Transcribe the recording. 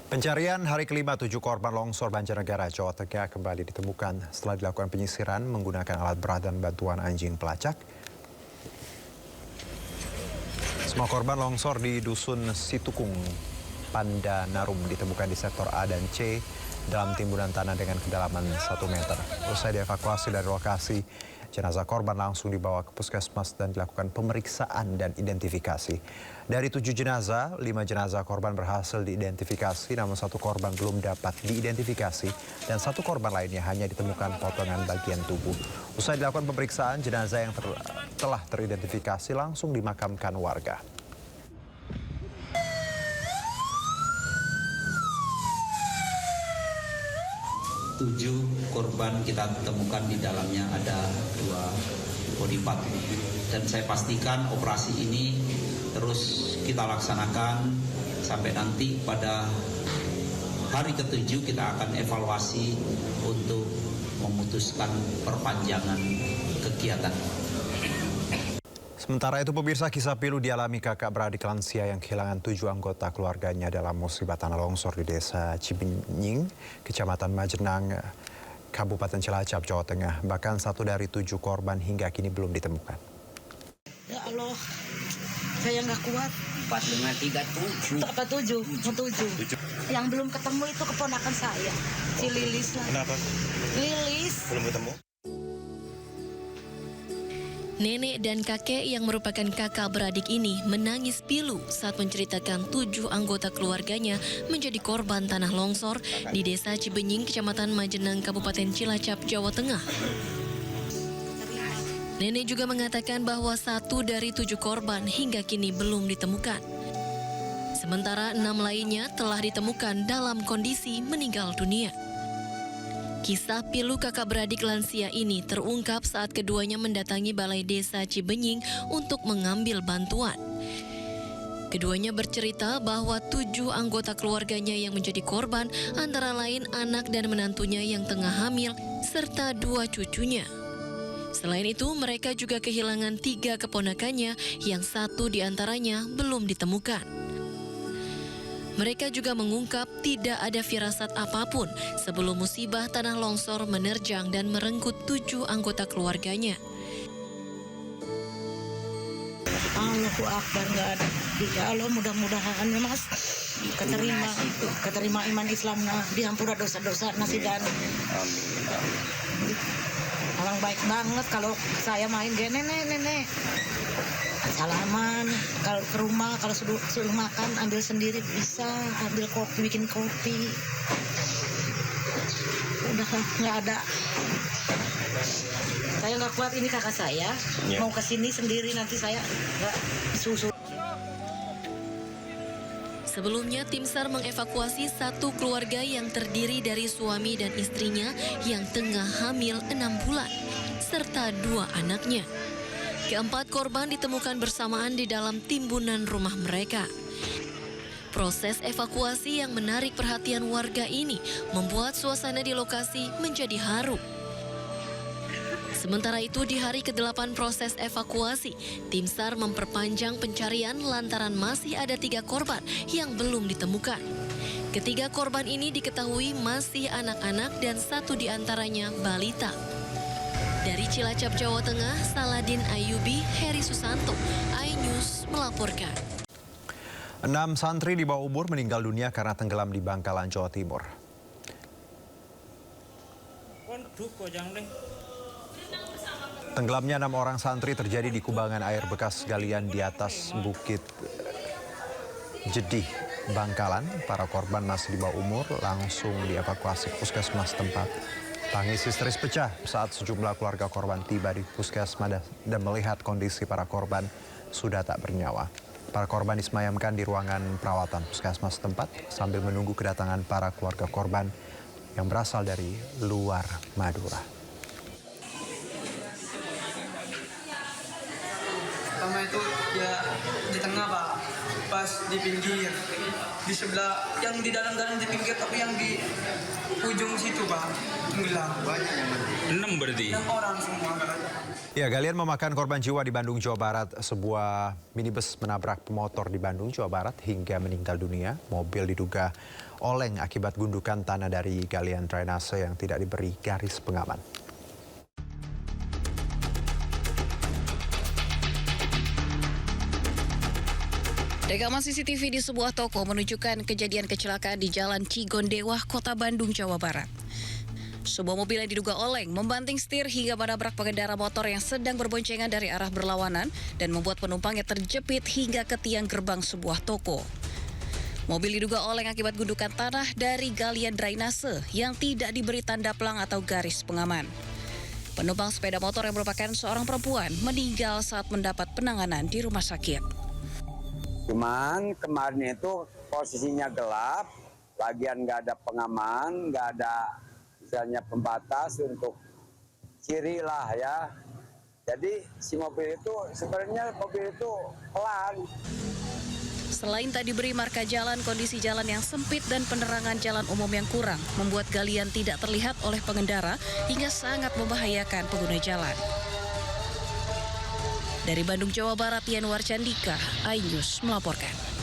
Pencarian hari kelima 7 korban longsor Banjarnegara, Jawa Tengah kembali ditemukan setelah dilakukan penyisiran menggunakan alat berat dan bantuan anjing pelacak. Semua korban longsor di Dusun Situkung, Pandanarum ditemukan di sektor A dan C dalam timbunan tanah dengan kedalaman 1 meter. Usai dievakuasi dari lokasi, jenazah korban langsung dibawa ke puskesmas dan dilakukan pemeriksaan dan identifikasi. Dari 7 jenazah, 5 jenazah korban berhasil diidentifikasi, namun 1 korban belum dapat diidentifikasi dan 1 korban lainnya hanya ditemukan potongan bagian tubuh. Usai dilakukan pemeriksaan, jenazah yang telah teridentifikasi langsung dimakamkan warga. Tujuh korban kita temukan, di dalamnya ada 2 body part, dan saya pastikan operasi ini terus kita laksanakan sampai nanti pada hari ke-7 kita akan evaluasi untuk memutuskan perpanjangan kegiatan. Sementara itu, pemirsa, kisah pilu dialami kakak beradik lansia yang kehilangan 7 anggota keluarganya dalam musibah tanah longsor di Desa Cibenying, Kecamatan Majenang, Kabupaten Cilacap, Jawa Tengah. Bahkan 1 dari 7 korban hingga kini belum ditemukan. Ya Allah, saya nggak kuat. 4537. Apa 7? 7. Yang belum ketemu itu keponakan saya, si Lilis lah. Kenapa? Lilis. Belum ketemu? Nenek dan kakek yang merupakan kakak beradik ini menangis pilu saat menceritakan 7 anggota keluarganya menjadi korban tanah longsor di Desa Cibenying, Kecamatan Majenang, Kabupaten Cilacap, Jawa Tengah. Nenek juga mengatakan bahwa 1 dari 7 korban hingga kini belum ditemukan. Sementara 6 lainnya telah ditemukan dalam kondisi meninggal dunia. Kisah pilu kakak beradik lansia ini terungkap saat keduanya mendatangi Balai Desa Cibenying untuk mengambil bantuan. Keduanya bercerita bahwa 7 anggota keluarganya yang menjadi korban antara lain anak dan menantunya yang tengah hamil serta 2 cucunya. Selain itu, mereka juga kehilangan 3 keponakannya yang 1 diantaranya belum ditemukan. Mereka juga mengungkap tidak ada firasat apapun sebelum musibah tanah longsor menerjang dan merenggut 7 anggota keluarganya. Allahu Akbar, nggak ada. Ya Allah, mudah-mudahan ya Mas keterima iman Islamnya, diampura dosa-dosa nasi dan. Orang baik banget kalau saya main dia nenek. Salaman, kalau ke rumah, kalau suruh makan, ambil sendiri bisa, ambil kopi, bikin kopi. Udah nggak ada. Saya nggak kuat, ini kakak saya mau kesini sendiri, nanti saya nggak susu. Sebelumnya, tim SAR mengevakuasi 1 keluarga yang terdiri dari suami dan istrinya yang tengah hamil 6 bulan, serta 2 anaknya. Keempat korban ditemukan bersamaan di dalam timbunan rumah mereka. Proses evakuasi yang menarik perhatian warga ini membuat suasana di lokasi menjadi haru. Sementara itu, di hari ke-8 proses evakuasi, tim SAR memperpanjang pencarian lantaran masih ada 3 korban yang belum ditemukan. Ketiga korban ini diketahui masih anak-anak dan 1 diantaranya balita. Dari Cilacap, Jawa Tengah, Saladin Ayubi, Heri Susanto, iNews melaporkan. 6 santri di bawah umur meninggal dunia karena tenggelam di Bangkalan, Jawa Timur. Tenggelamnya 6 orang santri terjadi di kubangan air bekas galian di atas Bukit Jedih, Bangkalan. Para korban masih di bawah umur langsung dievakuasi ke puskesmas tempat. Tangis histeris pecah saat sejumlah keluarga korban tiba di puskesmas dan melihat kondisi para korban sudah tak bernyawa. Para korban disemayamkan di ruangan perawatan puskesmas tempat sambil menunggu kedatangan para keluarga korban yang berasal dari luar Madura. Pertama itu ya di tengah Pak, pas di pinggir, di sebelah yang di dalam-dalam di pinggir, tapi yang di ujung situ Pak, tenggelam. 6 berarti? 6 orang semua. Ya, galian memakan korban jiwa di Bandung, Jawa Barat. Sebuah minibus menabrak pemotor di Bandung, Jawa Barat hingga meninggal dunia. Mobil diduga oleng akibat gundukan tanah dari galian drainase yang tidak diberi garis pengaman. Rekaman CCTV di sebuah toko menunjukkan kejadian kecelakaan di Jalan Cigondewa, Kota Bandung, Jawa Barat. Sebuah mobil yang diduga oleng membanting setir hingga menabrak pengendara motor yang sedang berboncengan dari arah berlawanan dan membuat penumpangnya terjepit hingga ke tiang gerbang sebuah toko. Mobil diduga oleng akibat gundukan tanah dari galian drainase yang tidak diberi tanda pelang atau garis pengaman. Penumpang sepeda motor yang merupakan seorang perempuan meninggal saat mendapat penanganan di rumah sakit. Cuman kemarin itu posisinya gelap, lagian nggak ada pengaman, nggak ada misalnya pembatas untuk kiri lah ya. Jadi si mobil itu sebenarnya pelan. Selain tak diberi marka jalan, kondisi jalan yang sempit dan penerangan jalan umum yang kurang membuat galian tidak terlihat oleh pengendara hingga sangat membahayakan pengguna jalan. Dari Bandung, Jawa Barat, Yanuar Candika, iNews melaporkan.